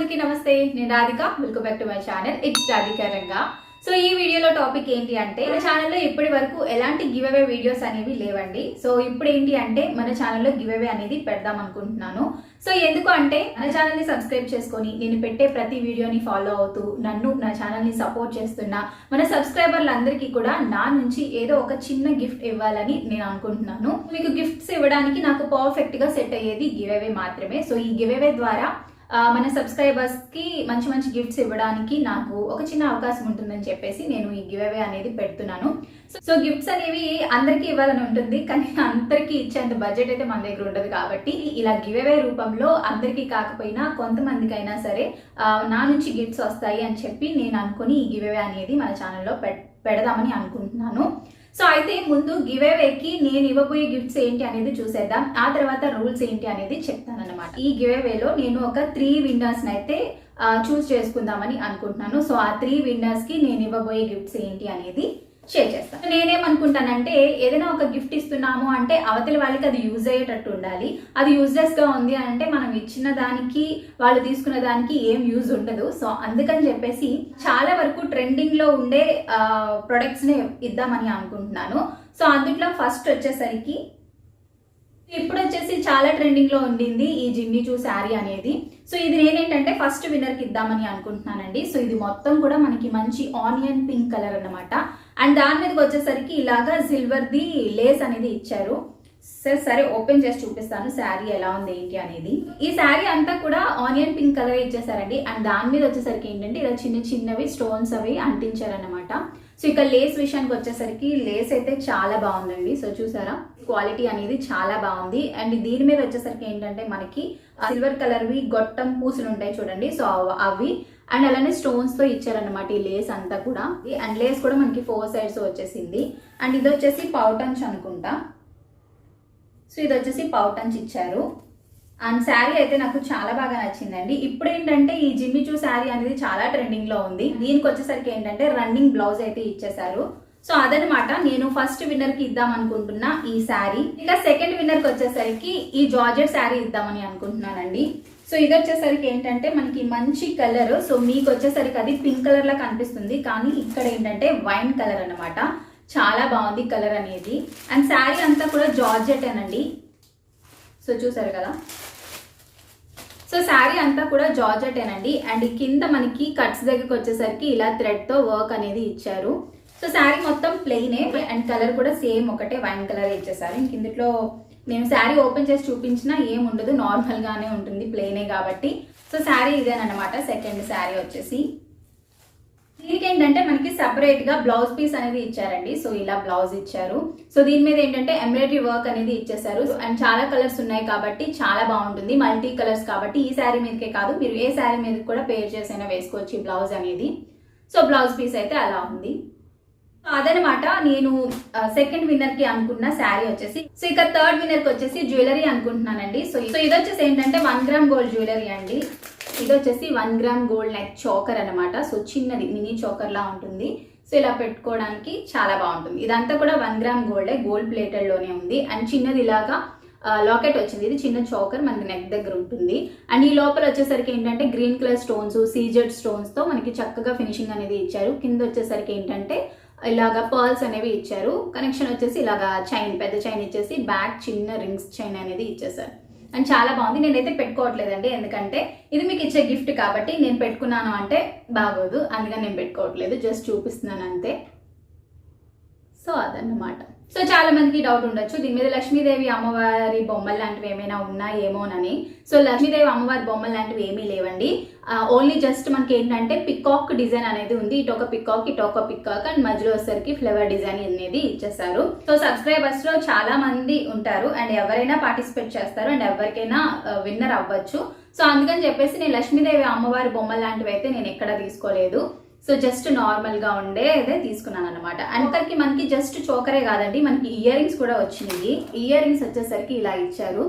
అందరికీ నమస్తే. నేను Radhika. Welcome back to my channel. It's Radhika Ranga. So ఈ వీడియోలో టాపిక్ ఏంటి అంటే, మన ఛానల్లో ఇప్పటి వరకు ఎలాంటి గివ్ అవే వీడియోస్ అనేవి లేవండి. సో ఇప్పుడు ఏంటి అంటే మన ఛానల్లో గివ్ అవే అనేది పెడదాం అనుకుంటున్నాను. సో ఎందుకు అంటే మన ఛానల్ని సబ్స్క్రైబ్ చేసుకొని నేను పెట్టే ప్రతి వీడియోని ఫాలో అవుతూ నా ఛానల్ని సపోర్ట్ చేస్తున్న మన సబ్స్క్రైబర్లందరికీ కూడా నా నుంచి ఏదో ఒక చిన్న గిఫ్ట్ ఇవ్వాలని నేను అనుకుంటున్నాను. మీకు గిఫ్ట్స్ ఇవ్వడానికి నాకు పర్ఫెక్ట్ గా సెట్ అయ్యేది గివ్ అవే మాత్రమే. సో ఈ గివ్ అవే ద్వారా మన సబ్స్క్రైబర్స్ కి మంచి మంచి గిఫ్ట్స్ ఇవ్వడానికి నాకు ఒక చిన్న అవకాశం ఉంటుందని చెప్పేసి నేను ఈ గివ్ అవే అనేది పెడుతున్నాను. సో గిఫ్ట్స్ అనేవి అందరికీ ఇవ్వాలని ఉంటుంది, కానీ అందరికీ ఇచ్చేంత బడ్జెట్ అయితే మన దగ్గర ఉండదు. కాబట్టి ఇలా గివ్ అవే రూపంలో అందరికీ కాకపోయినా కొంతమందికైనా సరే నా నుంచి గిఫ్ట్స్ వస్తాయి అని చెప్పి నేను అనుకుని ఈ గివ్ అవే అనేది మన ఛానల్లో పెడదామని అనుకుంటున్నాను. సో అయితే ముందు గివ్ అవేకి నేను ఇవ్వబోయే గిఫ్ట్స్ ఏంటి అనేది చూసేద్దాం. ఆ తర్వాత రూల్స్ ఏంటి అనేది చెప్తాను అనమాట. ఈ గివ్ అవేలో నేను ఒక 3 విన్నర్స్ అయితే చూస్ చేసుకుందామని అనుకుంటున్నాను. సో ఆ 3 విన్నర్స్ కి నేను ఇవ్వబోయే గిఫ్ట్స్ ఏంటి అనేది షేర్ చేస్తాను. నేనేమనుకుంటానంటే, ఏదైనా ఒక గిఫ్ట్ ఇస్తున్నాము అంటే అవతలి వాళ్ళకి అది యూజ్ అయ్యేటట్టు ఉండాలి. అది యూజ్లెస్ గా ఉంది అంటే మనం ఇచ్చిన దానికి వాళ్ళు తీసుకున్న దానికి ఏం యూజ్ ఉండదు. సో అందుకని చెప్పేసి చాలా వరకు ట్రెండింగ్ లో ఉండే ప్రొడక్ట్స్ ని ఇద్దామని అనుకుంటున్నాను. సో అందుట్లో ఫస్ట్ వచ్చేసరికి ఇప్పుడు వచ్చేసి చాలా ట్రెండింగ్ లో ఉండింది ఈ జిమ్మి చూ శారీ అనేది. సో ఇది నేనేంటంటే ఫస్ట్ విన్నర్ కి ఇద్దామని అనుకుంటున్నానండి. సో ఇది మొత్తం కూడా మనకి మంచి ఆనియన్ పింక్ కలర్ అన్నమాట. అండ్ దాని మీదకి వచ్చేసరికి ఇలాగా సిల్వర్ ది లేస్ అనేది ఇచ్చారు. సరే ఓపెన్ చేసి చూపిస్తాను శారీ ఎలా ఉంది ఏంటి అనేది. ఈ శారీ అంతా కూడా ఆనియన్ పింక్ కలర్ ఇచ్చేసారండి. అండ్ దాని మీద వచ్చేసరికి ఏంటంటే ఇలా చిన్న చిన్నవి స్టోన్స్ అవి అంటించారనమాట. సో ఇక లేస్ విషయానికి వచ్చేసరికి లేస్ అయితే చాలా బాగుందండి. సో చూసారా, క్వాలిటీ అనేది చాలా బాగుంది. అండ్ దీని మీద వచ్చేసరికి ఏంటంటే మనకి సిల్వర్ కలర్వి గొట్టం పూసలు ఉంటాయి చూడండి. సో అవి అండ్ అలానే స్టోన్స్ తో ఇచ్చారనమాట ఈ లేస్ అంతా కూడా. అండ్ లేస్ కూడా మనకి 4 సైడ్స్ వచ్చేసింది. అండ్ ఇది వచ్చేసి పౌటంచ్ అనుకుంటా. సో ఇది వచ్చేసి పౌటంచ్ ఇచ్చారు. అండ్ శారీ అయితే నాకు చాలా బాగా నచ్చిందండి. ఇప్పుడు ఏంటంటే ఈ జిమ్మి చూ శారీ అనేది చాలా ట్రెండింగ్ లో ఉంది. దీనికి వచ్చేసరికి ఏంటంటే రన్నింగ్ బ్లౌజ్ అయితే ఇచ్చేసారు. సో అదనమాట నేను ఫస్ట్ విన్నర్ కి ఇద్దాం అనుకుంటున్న ఈ శారీ. ఇక సెకండ్ విన్నర్ కి వచ్చేసరికి ఈ జార్జెట్ శారీ ఇద్దామని అనుకుంటున్నానండి. సో ఇది వచ్చేసరికి ఏంటంటే మనకి మంచి కలర్. సో మీకు వచ్చేసరికి అది పింక్ కలర్ లా కనిపిస్తుంది, కానీ ఇక్కడ ఏంటంటే వైన్ కలర్ అనమాట. చాలా బాగుంది కలర్ అనేది. అండ్ శారీ అంతా కూడా జార్జెట్ అనండి. సో చూసారు కదా, సో శారీ అంతా కూడా జార్జెట్ ఏనండి. అండ్ కింద మనకి కట్స్ దగ్గరకు వచ్చేసరికి ఇలా థ్రెడ్ తో వర్క్ అనేది ఇచ్చారు. సో శారీ మొత్తం ప్లెయినే అండ్ కలర్ కూడా సేమ్ ఒకటే వైన్ కలర్ ఇచ్చేసారు. ఇంక ఇందులో నేను శారీ ఓపెన్ చేసి చూపించినా ఏం ఉండదు, నార్మల్ గానే ఉంటుంది, ప్లెయినే కాబట్టి. సో శారీ ఇదేనమాట. సెకండ్ శారీ వచ్చేసి దీనికి ఏంటంటే మనకి సెపరేట్ గా బ్లౌజ్ పీస్ అనేది ఇచ్చారండి. సో ఇలా బ్లౌజ్ ఇచ్చారు. సో దీని మీద ఏంటంటే ఎంబ్రాయిడరీ వర్క్ అనేది ఇచ్చేసారు. అండ్ చాలా కలర్స్ ఉన్నాయి కాబట్టి చాలా బాగుంటుంది, మల్టీ కలర్స్ కాబట్టి ఈ శారీ మీదకే కాదు, మీరు ఏ శారీ మీద కూడా పేర్ చేసైనా వేసుకోవచ్చు బ్లౌజ్ అనేది. సో బ్లౌజ్ పీస్ అయితే అలా ఉంది. అదనమాట నేను సెకండ్ విన్నర్ కి అనుకున్న శారీ వచ్చేసి. సో ఇక థర్డ్ విన్నర్ కి వచ్చేసి జ్యువెలరీ అనుకుంటున్నానండి. సో ఇది వచ్చేసి ఏంటంటే 1 గ్రామ్ గోల్డ్ జ్యువెలరీ అండి. ఇది వచ్చేసి 1 గ్రామ్ గోల్డ్ నెక్ చోకర్ అనమాట. సో చిన్నది మినీ చోకర్ లా ఉంటుంది. సో ఇలా పెట్టుకోవడానికి చాలా బాగుంటుంది. ఇదంతా కూడా 1 గ్రామ్ గోల్డే, గోల్డ్ ప్లేటెడ్ లోనే ఉంది. అండ్ చిన్నది ఇలాగా లాకెట్ వచ్చింది. ఇది చిన్న చోకర్ మనకి నెక్ దగ్గర ఉంటుంది. అండ్ ఈ లోపల వచ్చేసరికి ఏంటంటే green colour stones, CZ stones తో మనకి చక్కగా ఫినిషింగ్ అనేది ఇచ్చారు. కింద వచ్చేసరికి ఏంటంటే ఇలాగా పర్ల్స్ అనేవి ఇచ్చారు. కనెక్షన్ వచ్చేసి ఇలాగా చైన్, పెద్ద చైన్ ఇచ్చేసి బ్యాక్ చిన్న రింగ్స్ చైన్ అనేది ఇచ్చేసారు. అండ్ చాలా బాగుంది. నేనైతే పెట్టుకోవట్లేదండి, ఎందుకంటే ఇది మీకు ఇచ్చే గిఫ్ట్ కాబట్టి. నేను పెట్టుకున్నాను అంటే బాగోదు, అందుకని నేను పెట్టుకోవట్లేదు, జస్ట్ చూపిస్తున్నాను అంతే. సో అదన్నమాట. సో చాలా మందికి డౌట్ ఉండొచ్చు దీని మీద లక్ష్మీదేవి అమ్మవారి బొమ్మలు లాంటివి ఏమైనా ఉన్నాయేమోనని. సో లక్ష్మీదేవి అమ్మవారి బొమ్మలు లాంటివి ఏమీ లేవండి. ఓన్లీ జస్ట్ మనకి ఏంటంటే పికాక్ డిజైన్ అనేది ఉంది. ఇటు ఒక పికాక్, ఇటు ఒక పికాక్, అండ్ మధ్యలో వచ్చేసరికి ఫ్లవర్ డిజైన్ అనేది ఇచ్చేసారు. సో సబ్స్క్రైబర్స్ లో చాలా మంది ఉంటారు అండ్ ఎవరైనా పార్టిసిపేట్ చేస్తారు అండ్ ఎవరికైనా విన్నర్ అవ్వచ్చు. సో అందుకని చెప్పేసి నేను లక్ష్మీదేవి అమ్మవారి బొమ్మలు లాంటివి అయితే నేను ఎక్కడ తీసుకోలేదు. సో జస్ట్ నార్మల్ గా ఉండేదే తీసుకున్నాను అనమాట. అంతకి మనకి జస్ట్ చోకరే కాదండి, మనకి ఇయర్ రింగ్స్ కూడా వచ్చినాయి. ఇయర్ రింగ్స్ వచ్చేసరికి ఇలా ఇచ్చారు.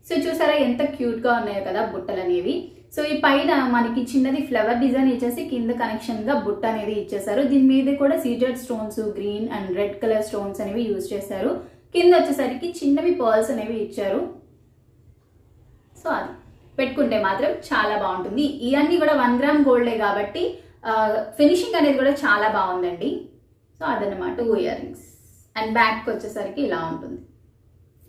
సో చూసారా ఎంత క్యూట్ గా ఉన్నాయో కదా బుట్టలు అనేవి. సో ఈ పైన మనకి చిన్నది ఫ్లవర్ డిజైన్ ఇచ్చేసి కింద కనెక్షన్ గా బుట్ట అనేది ఇచ్చేసారు. దీని మీద కూడా CZ stones, green and red colour stones అనేవి యూజ్ చేశారు. కింద వచ్చేసరికి చిన్నవి పర్ల్స్ అనేవి ఇచ్చారు. సో అది పెట్టుకుంటే మాత్రం చాలా బాగుంటుంది. ఇవన్నీ కూడా 1 గ్రామ్ గోల్డే కాబట్టి ఫినిషింగ్ అనేది కూడా చాలా బాగుందండి. సో అదనమాట 2 ఇయర్ రింగ్స్ అండ్ బ్యాక్ వచ్చేసరికి ఇలా ఉంటుంది.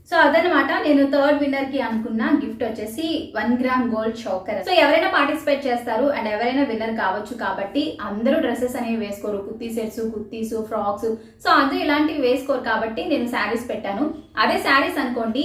సో అదనమాట నేను థర్డ్ విన్నర్ కి అనుకున్న గిఫ్ట్ వచ్చేసి 1 గ్రామ్ గోల్డ్ చోకర్. సో ఎవరైనా పార్టిసిపేట్ చేస్తారు అండ్ ఎవరైనా విన్నర్ కావచ్చు కాబట్టి అందరూ డ్రెస్సెస్ అనేవి వేసుకోరు, kurti sets, kurtis, frocks, so అందరూ ఇలాంటివి వేసుకోరు కాబట్టి నేను శారీస్ పెట్టాను. అదే శారీస్ అనుకోండి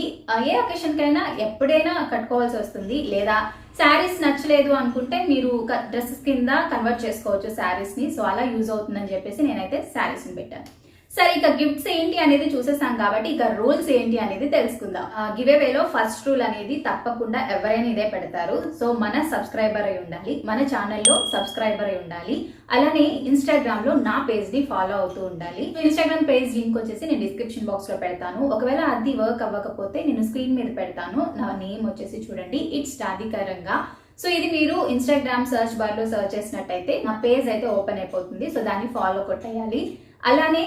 ఏ ఒకేషన్ కైనా ఎప్పుడైనా కట్టుకోవాల్సి వస్తుంది, లేదా శారీస్ నచ్చలేదు అనుకుంటే మీరు డ్రెస్సెస్ కింద కన్వర్ట్ చేసుకోవచ్చు శారీస్ ని. సో అలా యూజ్ అవుతుందని చెప్పేసి నేనైతే శారీస్ ని పెట్టాను. సరే, ఇక గిఫ్ట్స్ ఏంటి అనేది చూసేసాం కాబట్టి ఇక రూల్స్ ఏంటి అనేది తెలుసుకుందాం. గివ్ అవేలో ఫస్ట్ రూల్ అనేది తప్పకుండా ఎవరైనా ఇదే పెడతారు. సో మన సబ్స్క్రైబర్ అయి ఉండాలి, మన ఛానల్లో సబ్స్క్రైబర్ అయి ఉండాలి, అలానే ఇన్స్టాగ్రామ్ లో నా పేజ్ ని ఫాలో అవుతూ ఉండాలి. ఇన్స్టాగ్రామ్ పేజ్ లింక్ వచ్చేసి నేను డిస్క్రిప్షన్ బాక్స్ లో పెడతాను. ఒకవేళ అది వర్క్ అవ్వకపోతే నేను స్క్రీన్ మీద పెడతాను. నా నేమ్ వచ్చేసి చూడండి, ఇట్స్ రాధికా రంగా. సో ఇది మీరు ఇన్స్టాగ్రామ్ సర్చ్ బార్ లో సర్చ్ చేసినట్టయితే నా పేజ్ అయితే ఓపెన్ అయిపోతుంది. సో దాన్ని ఫాలో కొట్టేయాలి. అలానే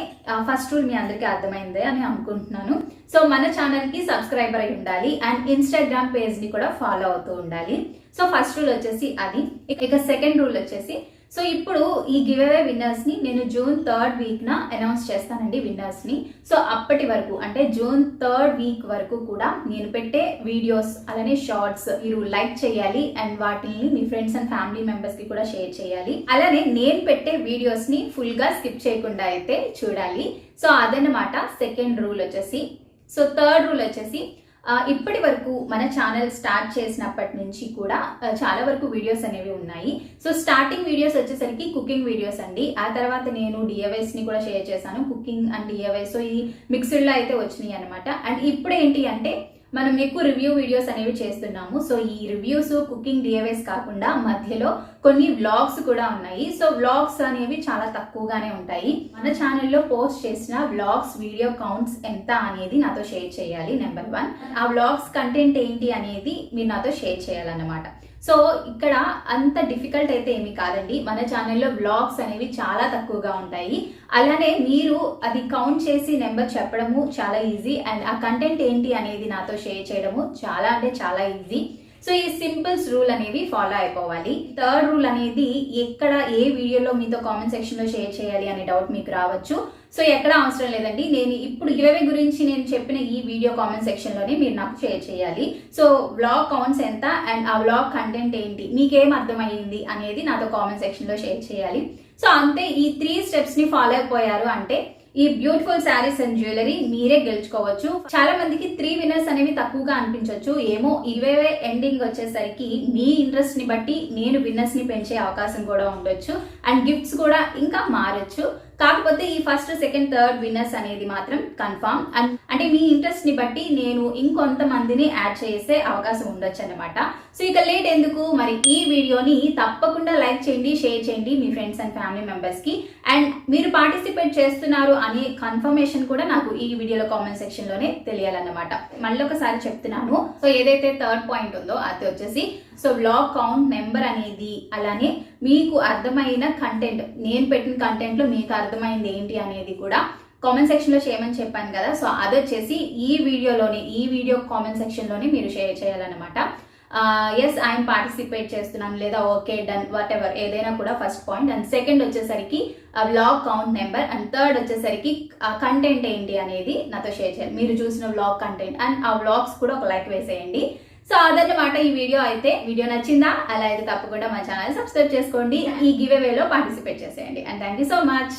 ఫస్ట్ రూల్ మీ అందరికీ అర్థమైందే అని అనుకుంటున్నాను. సో మన ఛానల్ కి సబ్స్క్రైబర్ అయి ఉండాలి అండ్ ఇన్స్టాగ్రామ్ పేజ్ ని కూడా ఫాలో అవుతూ ఉండాలి. సో ఫస్ట్ రూల్ వచ్చేసి అది. ఇక సెకండ్ రూల్ వచ్చేసి, సో ఇప్పుడు ఈ గివ్ అవే విన్నర్స్ ని నేను జూన్ 3rd వీక్ న అనౌన్స్ చేస్తానండి విన్నర్స్ ని. సో అప్పటి వరకు అంటే జూన్ 3rd వీక్ వరకు కూడా నేను పెట్టే వీడియోస్ అలానే షార్ట్స్ మీరు లైక్ చేయాలి అండ్ వాటిని మీ ఫ్రెండ్స్ అండ్ ఫ్యామిలీ మెంబర్స్ కి కూడా షేర్ చేయాలి. అలానే నేను పెట్టే వీడియోస్ ని ఫుల్ గా స్కిప్ చేయకుండా అయితే చూడాలి. సో అదనమాట సెకండ్ రూల్ వచ్చేసి. సో థర్డ్ రూల్ వచ్చేసి, ఇప్పటి వరకు మన ఛానల్ స్టార్ట్ చేసినప్పటి నుంచి కూడా చాలా వరకు వీడియోస్ అనేవి ఉన్నాయి. సో స్టార్టింగ్ వీడియోస్ వచ్చేసరికి కుకింగ్ వీడియోస్ అండి. ఆ తర్వాత నేను డిఐవైస్ ని కూడా షేర్ చేశాను, కుకింగ్ అండ్ డిఐవైస్. సో ఈ మిక్స్డ్ లో అయితే వచ్చినాయి అనమాట. అండ్ ఇప్పుడు ఏంటి అంటే మనం ఎక్కువ రివ్యూ వీడియోస్ అనేవి చేస్తున్నాము. సో ఈ రివ్యూస్, కుకింగ్, డిఐవైస్ కాకుండా మధ్యలో కొన్ని వ్లాగ్స్ కూడా ఉన్నాయి. సో వ్లాగ్స్ అనేవి చాలా తక్కువగానే ఉంటాయి. మన ఛానల్లో పోస్ట్ చేసిన వ్లాగ్స్ వీడియో కౌంట్స్ ఎంత అనేది నాతో షేర్ చేయాలి. నెంబర్ 1, ఆ వ్లాగ్స్ కంటెంట్ ఏంటి అనేది మీరు నాతో షేర్ చేయాలన్నమాట. సో ఇక్కడ అంత డిఫికల్ట్ అయితే ఏమీ కాదండి. మన ఛానల్లో వ్లాగ్స్ అనేవి చాలా తక్కువగా ఉంటాయి. అలానే మీరు అది కౌంట్ చేసి నెంబర్ చెప్పడము చాలా ఈజీ అండ్ ఆ కంటెంట్ ఏంటి అనేది నాతో షేర్ చేయడము చాలా అంటే చాలా ఈజీ. సో ఈ సింపుల్స్ రూల్ అనేవి ఫాలో అయిపోవాలి. థర్డ్ రూల్ అనేది ఎక్కడ ఏ వీడియోలో మీతో కామెంట్ సెక్షన్ లో షేర్ చేయాలి అనే డౌట్ మీకు రావచ్చు. సో ఎక్కడ అవసరం లేదండి. నేను ఇప్పుడు గివ్ గురించి నేను చెప్పిన ఈ వీడియో కామెంట్ సెక్షన్ లోనే మీరు నాకు షేర్ చేయాలి. సో వ్లాగ్ కౌంట్స్ ఎంత అండ్ ఆ వ్లాగ్ కంటెంట్ ఏంటి, మీకేం అర్థమైంది అనేది నాతో కామెంట్ సెక్షన్ లో షేర్ చేయాలి. సో అంతే. ఈ 3 స్టెప్స్ ని ఫాలో అయిపోయారు అంటే ఈ బ్యూటిఫుల్ శారీస్ అండ్ జ్యువెలరీ మీరే గెలుచుకోవచ్చు. చాలా మందికి 3 విన్నర్స్ అనేవి తక్కువగా అనిపించవచ్చు. ఏమో ఇవే ఎండింగ్ వచ్చేసరికి మీ ఇంట్రెస్ట్ ని బట్టి నేను విన్నర్స్ ని పెంచే అవకాశం కూడా ఉండొచ్చు అండ్ గిఫ్ట్స్ కూడా ఇంకా మారచ్చు. కాకపోతే ఈ ఫస్ట్, సెకండ్, థర్డ్ విన్నర్స్ అనేది మాత్రం కన్ఫర్మ్. అంటే మీ ఇంట్రెస్ట్ ని బట్టి నేను ఇంకొంతమందిని యాడ్ చేసే అవకాశం ఉండొచ్చు అన్నమాట. సో ఇక లేట్ ఎందుకు, మరి ఈ వీడియోని తప్పకుండా లైక్ చేయండి, షేర్ చేయండి మీ ఫ్రెండ్స్ అండ్ ఫ్యామిలీ మెంబర్స్ కి. అండ్ మీరు పార్టిసిపేట్ చేస్తున్నారు అనే కన్ఫర్మేషన్ కూడా నాకు ఈ వీడియోలో కామెంట్ సెక్షన్ లోనే తెలియాలన్నమాట. మళ్ళీ ఒకసారి చెప్తున్నాను. సో ఏదైతే థర్డ్ పాయింట్ ఉందో అది వచ్చేసి, సో వ్లాగ్ కౌంట్ నెంబర్ అనేది, అలానే మీకు అర్థమైన కంటెంట్, నేను పెట్టిన కంటెంట్ లో మీకు అర్థమైంది ఏంటి అనేది కూడా కామెంట్ సెక్షన్ లో చేయమని చెప్పాను కదా. సో అది వచ్చేసి ఈ వీడియో కామెంట్ సెక్షన్ లోనే మీరు షేర్ చేయాలన్నమాట. ఎస్ ఐఎమ్ పార్టిసిపేట్ చేస్తున్నాను లేదా ఓకే డన్ వాట్ ఎవర్ ఏదైనా కూడా ఫస్ట్ పాయింట్. అండ్ సెకండ్ వచ్చేసరికి vlog count number and third వచ్చేసరికి కంటెంట్ ఏంటి అనేది నాతో షేర్ చేయాలి. మీరు చూసిన వ్లాగ్ కంటెంట్ అండ్ ఆ వ్లాగ్స్ కూడా ఒక లైక్ వేసేయండి. సో అదన్నమాట ఈ వీడియో. అయితే వీడియో నచ్చిందా? అలా అయితే తప్పకుండా మా ఛానల్ సబ్స్క్రైబ్ చేసుకోండి, ఈ గివ్ అవేలో పార్టిసిపేట్ చేసేయండి. And thank you so much.